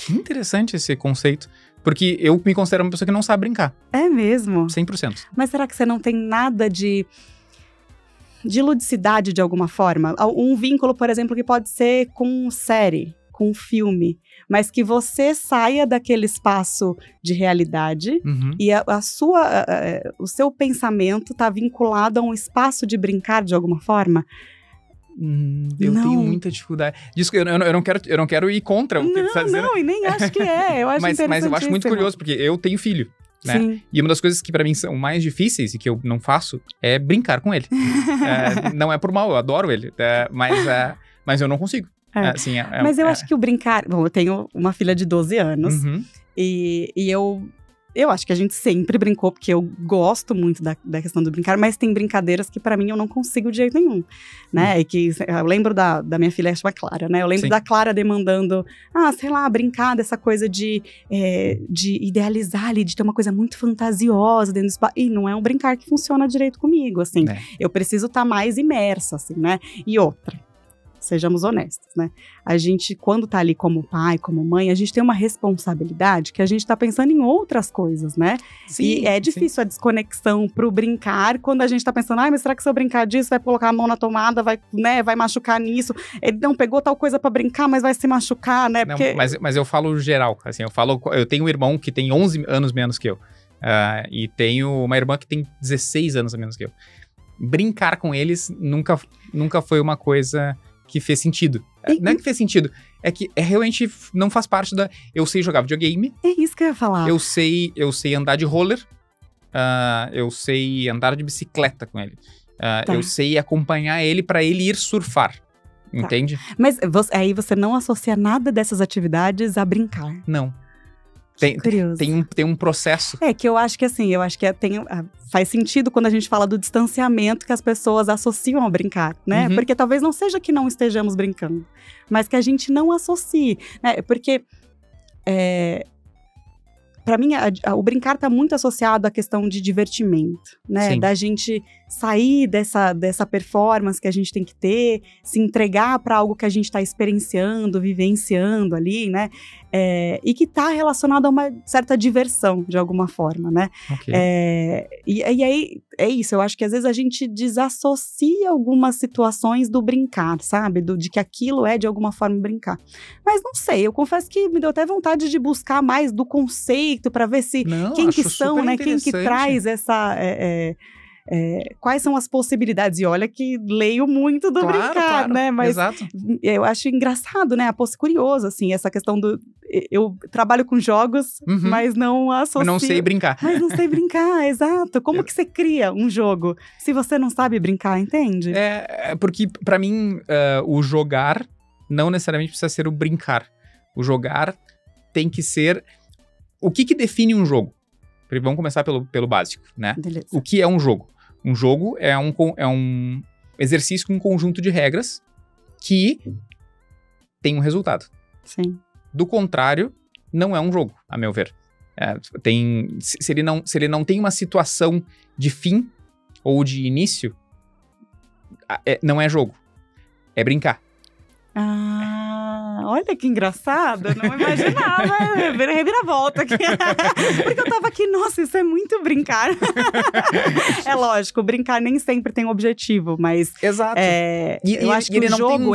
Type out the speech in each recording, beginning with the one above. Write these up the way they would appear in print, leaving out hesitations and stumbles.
Que interessante esse conceito. Porque eu me considero uma pessoa que não sabe brincar. É mesmo? 100%. Mas será que você não tem nada de ludicidade de alguma forma? Um vínculo, por exemplo, que pode ser com série, com filme, mas que você saia daquele espaço de realidade e o seu pensamento está vinculado a um espaço de brincar de alguma forma? Eu tenho muita dificuldade. Disso que eu não quero ir contra o que você está dizendo. Não, e nem acho que é. Eu acho mas eu acho muito curioso, porque eu tenho filho. Né? Sim. E uma das coisas que pra mim são mais difíceis e que eu não faço é brincar com ele. Não é por mal, eu adoro ele, mas eu não consigo. Mas eu acho que o brincar... Bom, eu tenho uma filha de 12 anos e eu acho que a gente sempre brincou, porque eu gosto muito da questão do brincar, mas tem brincadeiras que pra mim eu não consigo de jeito nenhum, né? E que eu lembro da minha filha, chama Clara, né? Eu lembro da Clara demandando, sei lá, brincar dessa coisa de idealizar ali, de ter uma coisa muito fantasiosa dentro do espaço. E não é um brincar que funciona direito comigo, assim. Eu preciso estar mais imersa, assim, né? E outra, sejamos honestos, né? A gente, quando tá ali como pai, como mãe, a gente tem uma responsabilidade que a gente tá pensando em outras coisas, né? Sim, e é difícil a desconexão pro brincar, quando a gente tá pensando, mas será que se eu brincar disso, vai colocar a mão na tomada, vai machucar nisso? Ele não pegou tal coisa pra brincar, mas vai se machucar, né? Porque... Não, mas eu falo geral, assim, eu tenho um irmão que tem 11 anos menos que eu, e tenho uma irmã que tem 16 anos a menos que eu. Brincar com eles nunca foi uma coisa que fez sentido. Não é que fez sentido, é que realmente não faz parte da... Eu sei jogar videogame. É isso que eu ia falar. Eu sei andar de roller. Eu sei andar de bicicleta com ele. Eu sei acompanhar ele pra ele ir surfar. Entende? Mas aí você não associa nada dessas atividades a brincar. Não. Curioso. Tem um processo. Que eu acho que assim, faz sentido quando a gente fala do distanciamento que as pessoas associam ao brincar, né? Porque talvez não seja que não estejamos brincando, mas que a gente não associe, né? Porque, pra mim, o brincar tá muito associado à questão de divertimento, né? Sim. Da gente sair dessa performance que a gente tem que ter, se entregar para algo que a gente tá experienciando, vivenciando ali, né? E que tá relacionado a uma certa diversão, de alguma forma, né? Okay. E aí, é isso, eu acho que às vezes a gente desassocia algumas situações do brincar, sabe? De que aquilo é, de alguma forma, brincar. Mas não sei, eu confesso que me deu até vontade de buscar mais do conceito, para ver se quem que são, né? Quem que traz essa... quais são as possibilidades? E olha que leio muito do brincar, né? Mas exato. Eu acho engraçado, né? Curioso, assim, essa questão do... Eu trabalho com jogos, mas não associo... Mas não sei brincar. Mas não sei brincar, exato. Como que você cria um jogo se você não sabe brincar, entende? Porque, pra mim, o jogar não necessariamente precisa ser o brincar. O jogar tem que ser... O que define um jogo? Vamos começar pelo básico, né? Beleza. O que é um jogo? Um jogo é um exercício com um conjunto de regras que tem um resultado. Sim. Do contrário, não é um jogo, a meu ver. Se ele não tem uma situação de fim ou de início, não é jogo. É brincar. Olha que engraçado, não imaginava, reviravolta aqui. Porque eu tava aqui, nossa, isso é muito brincar. É lógico, brincar nem sempre tem objetivo, mas... Exato. Eu acho que o jogo,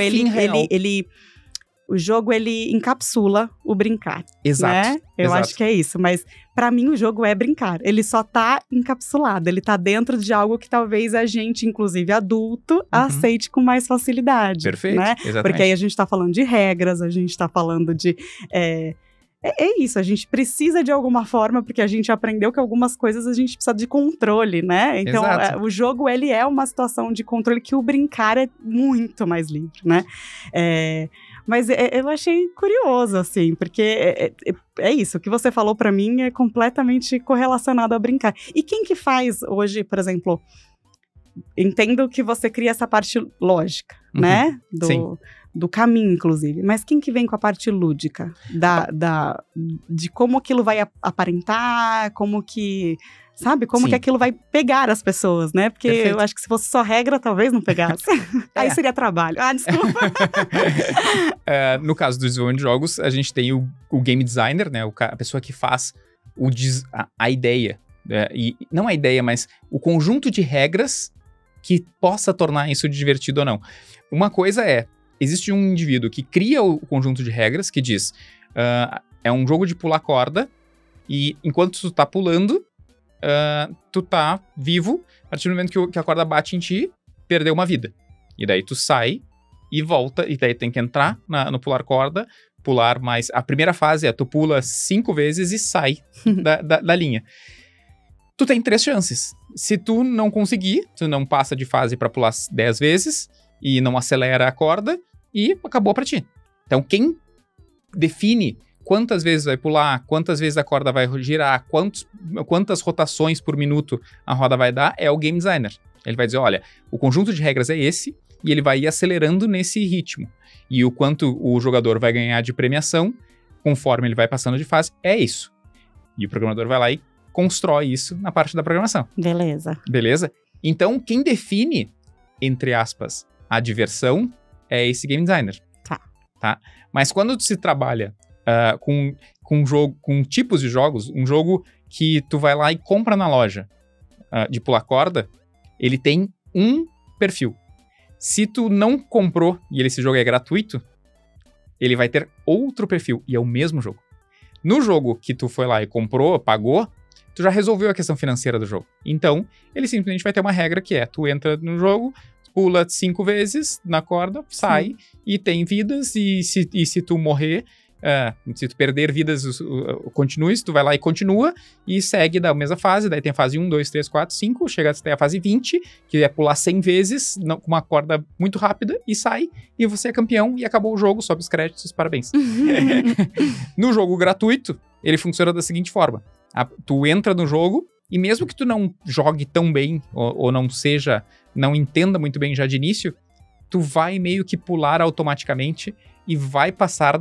o jogo, ele encapsula o brincar. Exato. Né? Eu acho que é isso, mas pra mim o jogo é brincar. Ele só tá encapsulado, ele tá dentro de algo que talvez a gente, inclusive adulto, aceite com mais facilidade. Perfeito, né? exatamente. Porque aí a gente tá falando de regras, a gente tá falando de... É isso, a gente precisa de alguma forma, porque a gente aprendeu que algumas coisas a gente precisa de controle, né? Então, o jogo, ele é uma situação de controle que o brincar é muito mais livre, né? Mas eu achei curioso, assim, porque é isso, o que você falou pra mim é completamente correlacionado a brincar. E quem que faz hoje, por exemplo, entendo que você cria essa parte lógica, né? do caminho, inclusive. Mas quem que vem com a parte lúdica? De como aquilo vai aparentar, como que... Sabe? Como que aquilo vai pegar as pessoas, né? Porque eu acho que se fosse só regra, talvez não pegasse. Aí seria trabalho. Desculpa. No caso do desenvolvimento de jogos, a gente tem o game designer, né? A pessoa que faz a ideia. E não a ideia, mas o conjunto de regras que possa tornar isso divertido ou não. Uma coisa existe um indivíduo que cria o conjunto de regras, que diz, é um jogo de pular corda, e enquanto tu tá pulando, tu tá vivo, a partir do momento que a corda bate em ti, perdeu uma vida. E daí tu sai e volta, e daí tem que entrar no pular corda, pular mais... A primeira fase tu pula 5 vezes e sai da linha. Tu tem 3 chances. Se tu não conseguir, tu não passa de fase pra pular 10 vezes, e não acelera a corda, e acabou pra ti. Então quem define quantas vezes vai pular, quantas vezes a corda vai girar, quantas rotações por minuto a roda vai dar, é o game designer. Ele vai dizer, olha, o conjunto de regras é esse, e ele vai ir acelerando nesse ritmo. E o quanto o jogador vai ganhar de premiação, conforme ele vai passando de fase, é isso. E o programador vai lá e constrói isso na parte da programação. Beleza? Então, quem define, entre aspas, a diversão é esse game designer. Tá? Mas quando se trabalha com tipos de jogos, um jogo que tu vai lá e compra na loja de pular corda, ele tem um perfil. Se tu não comprou e esse jogo é gratuito, ele vai ter outro perfil e é o mesmo jogo. No jogo que tu foi lá e comprou, pagou, tu já resolveu a questão financeira do jogo. Então, ele simplesmente vai ter uma regra que tu entra no jogo, pula 5 vezes na corda, sai e tem vidas, e se tu morrer, se tu perder vidas, continue, tu vai lá e continua e segue da mesma fase, daí tem a fase 1, 2, 3, 4, 5, chega até a fase 20, que é pular 100 vezes com uma corda muito rápida e sai, e você é campeão e acabou o jogo, sobe os créditos, parabéns. No jogo gratuito, ele funciona da seguinte forma, tu entra no jogo e mesmo que tu não jogue tão bem ou não entenda muito bem já de início, tu vai meio que pular automaticamente e vai passar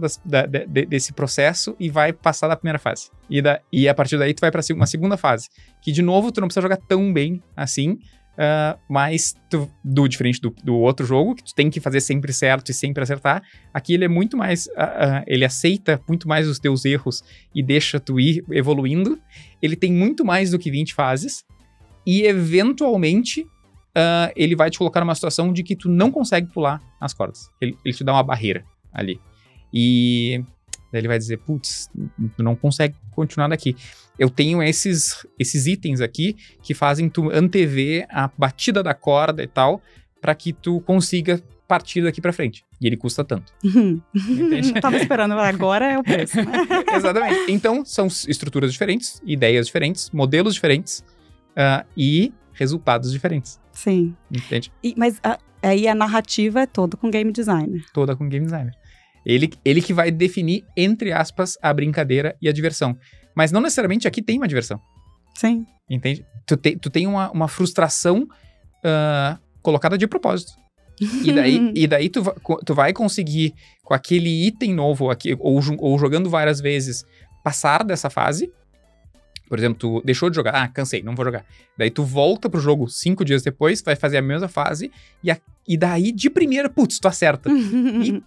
desse processo e vai passar da primeira fase. E a partir daí tu vai para uma segunda fase, que de novo tu não precisa jogar tão bem assim, mas diferente do outro jogo, que tu tem que fazer sempre certo e sempre acertar, aqui ele é muito mais, ele aceita muito mais os teus erros e deixa tu ir evoluindo. Ele tem muito mais do que 20 fases e eventualmente ele vai te colocar numa situação de que tu não consegue pular as cordas. Ele te dá uma barreira ali. E daí ele vai dizer, putz, tu não consegue continuar daqui. Eu tenho esses itens aqui que fazem tu antever a batida da corda e tal, para que tu consiga partir daqui pra frente. E ele custa tanto. Entende? Tava esperando, agora é o preço. Né? Exatamente. Então, são estruturas diferentes, ideias diferentes, modelos diferentes e resultados diferentes. Sim. Entende? Mas aí a narrativa é toda com game designer. Toda com game designer. Ele que vai definir, entre aspas, a brincadeira e a diversão. Mas não necessariamente aqui tem uma diversão. Sim. Entende? Tu tem uma frustração colocada de propósito. E daí tu vai conseguir, com aquele item novo aqui, ou jogando várias vezes, passar dessa fase. Por exemplo, tu deixou de jogar, cansei, não vou jogar. Daí tu volta pro jogo 5 dias depois, vai fazer a mesma fase, e daí, de primeira, putz, tu acerta. E,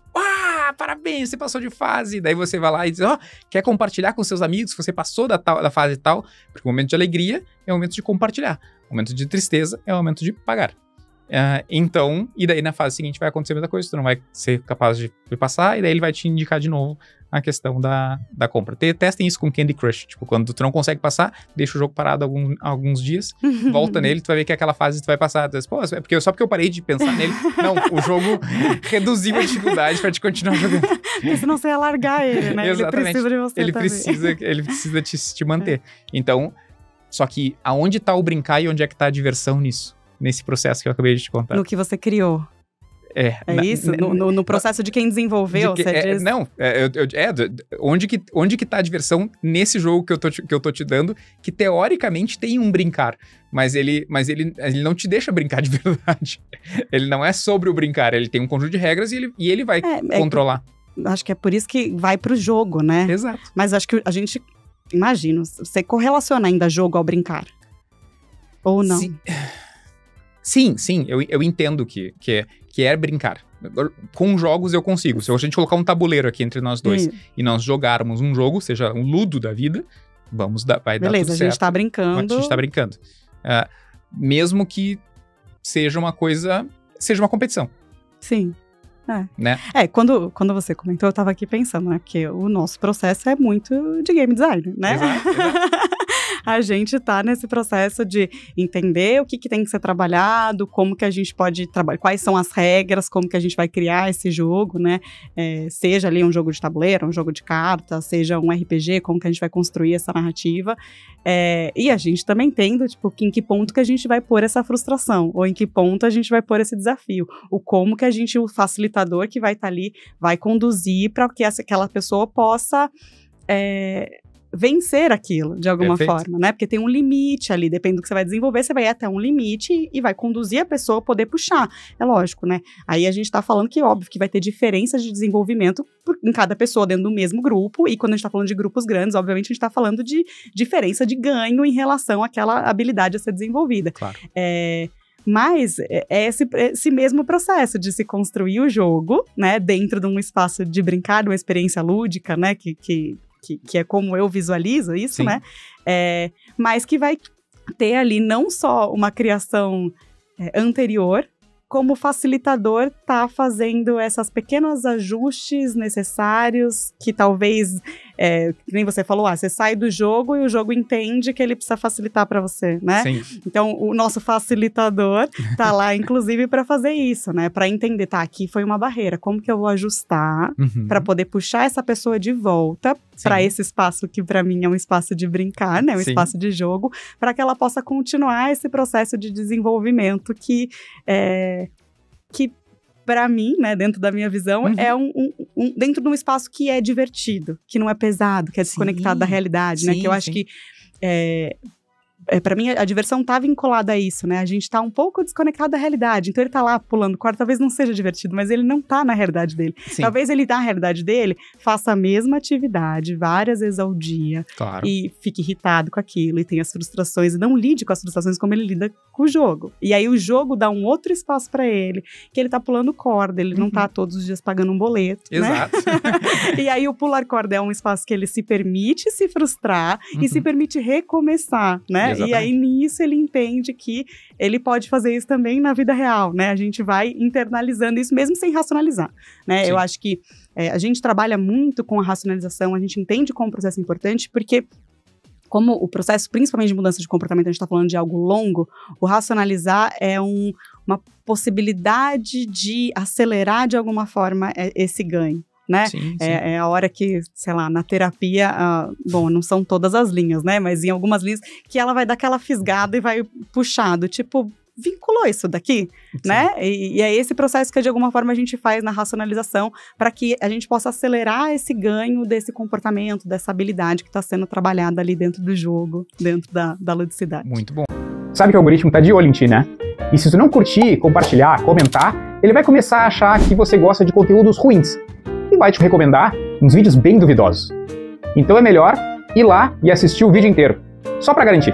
parabéns, você passou de fase. Daí você vai lá e diz, quer compartilhar com seus amigos que você passou da fase tal? Porque o momento de alegria é o momento de compartilhar. O momento de tristeza é o momento de pagar. Então, e daí na fase seguinte vai acontecer a mesma coisa, tu não vai ser capaz de passar, e daí ele vai te indicar de novo a questão da compra. Testem isso com Candy Crush, tipo, quando tu não consegue passar, deixa o jogo parado alguns dias, volta nele, tu vai ver que aquela fase tu vai passar, tu diz, pô, só porque eu parei de pensar nele. Não, o jogo reduziu a dificuldade pra te continuar jogando. Porque senão você ia largar ele, né? Exatamente. Ele precisa de você ele precisa te manter. Então, só que aonde tá o brincar e onde é que tá a diversão nisso? Nesse processo que eu acabei de te contar. No que você criou. isso? No processo de quem desenvolveu, você diz? Não, onde que tá a diversão nesse jogo que eu tô te dando, que teoricamente tem um brincar, mas ele não te deixa brincar de verdade. Ele não é sobre o brincar, ele tem um conjunto de regras e ele vai controlar. Acho que é por isso que vai pro jogo, né? Exato. Mas acho que a gente, imagino, você correlaciona ainda jogo ao brincar. Ou não? Sim, eu entendo que é brincar. Com jogos eu consigo. Se a gente colocar um tabuleiro aqui entre nós dois e nós jogarmos um jogo, seja um ludo da vida, vai dar tudo certo. Beleza, a gente tá brincando. A gente tá brincando. Mesmo que seja uma competição. Sim. Né? Quando você comentou, eu tava aqui pensando, né? Porque o nosso processo é muito de game design, né? Exato. A gente tá nesse processo de entender o que tem que ser trabalhado, como que a gente pode trabalhar, quais são as regras, como que a gente vai criar esse jogo, né? Seja ali um jogo de tabuleiro, um jogo de cartas, seja um RPG, como que a gente vai construir essa narrativa. E a gente também entende, tipo, em que ponto que a gente vai pôr essa frustração, ou em que ponto a gente vai pôr esse desafio, o como que o facilitador que vai estar ali, vai conduzir para que aquela pessoa possa vencer aquilo, de alguma forma, né? Porque tem um limite ali, depende do que você vai desenvolver, você vai ir até um limite e vai conduzir a pessoa a poder puxar. É lógico, né? Aí a gente tá falando que, óbvio, que vai ter diferenças de desenvolvimento em cada pessoa dentro do mesmo grupo, e quando a gente tá falando de grupos grandes, obviamente a gente tá falando de diferença de ganho em relação àquela habilidade a ser desenvolvida. Claro. Mas é esse mesmo processo de se construir o jogo, né, dentro de um espaço de brincar, de uma experiência lúdica, né, que é como eu visualizo isso, Sim. né, mas que vai ter ali não só uma criação anterior, como o facilitador tá fazendo esses pequenos ajustes necessários que talvez, que nem você falou, você sai do jogo e o jogo entende que ele precisa facilitar para você, né? Sim. Então, o nosso facilitador tá lá, inclusive, para fazer isso, né? Para entender, aqui foi uma barreira, como que eu vou ajustar para poder puxar essa pessoa de volta para esse espaço que para mim é um espaço de brincar, né? Um espaço de jogo, para que ela possa continuar esse processo de desenvolvimento que para mim, né, dentro da minha visão, é dentro de um espaço que é divertido, que não é pesado, que é desconectado da realidade, né? Que eu acho que para mim, a diversão tá vinculada a isso, né? A gente tá um pouco desconectado da realidade. Então, ele tá lá pulando corda, talvez não seja divertido, mas ele não tá na realidade dele. Sim. Talvez ele, na realidade dele, faça a mesma atividade várias vezes ao dia. Claro. E fique irritado com aquilo, e tenha as frustrações, e não lide com as frustrações como ele lida com o jogo. E aí, o jogo dá um outro espaço pra ele, que ele tá pulando corda, ele não tá todos os dias pagando um boleto, Exato. né? E aí, o pular corda é um espaço que ele se permite se frustrar e se permite recomeçar, né? Exatamente. E aí, nisso, ele entende que ele pode fazer isso também na vida real, né? A gente vai internalizando isso mesmo sem racionalizar, né? Sim. Eu acho que a gente trabalha muito com a racionalização, a gente entende como um processo importante, porque como o processo, principalmente de mudança de comportamento, a gente está falando de algo longo, o racionalizar é uma possibilidade de acelerar de alguma forma esse ganho. Né? Sim. É a hora que, sei lá, na terapia, bom, não são todas as linhas, né? Mas em algumas linhas que ela vai dar aquela fisgada e vai puxado, tipo, vinculou isso daqui, né? E é esse processo que de alguma forma a gente faz na racionalização para que a gente possa acelerar esse ganho desse comportamento, dessa habilidade que está sendo trabalhada ali dentro do jogo, dentro da ludicidade. Muito bom. Sabe que o algoritmo tá de olho em ti, né? E se tu não curtir, compartilhar, comentar, ele vai começar a achar que você gosta de conteúdos ruins e vai te recomendar uns vídeos bem duvidosos. Então é melhor ir lá e assistir o vídeo inteiro, só para garantir.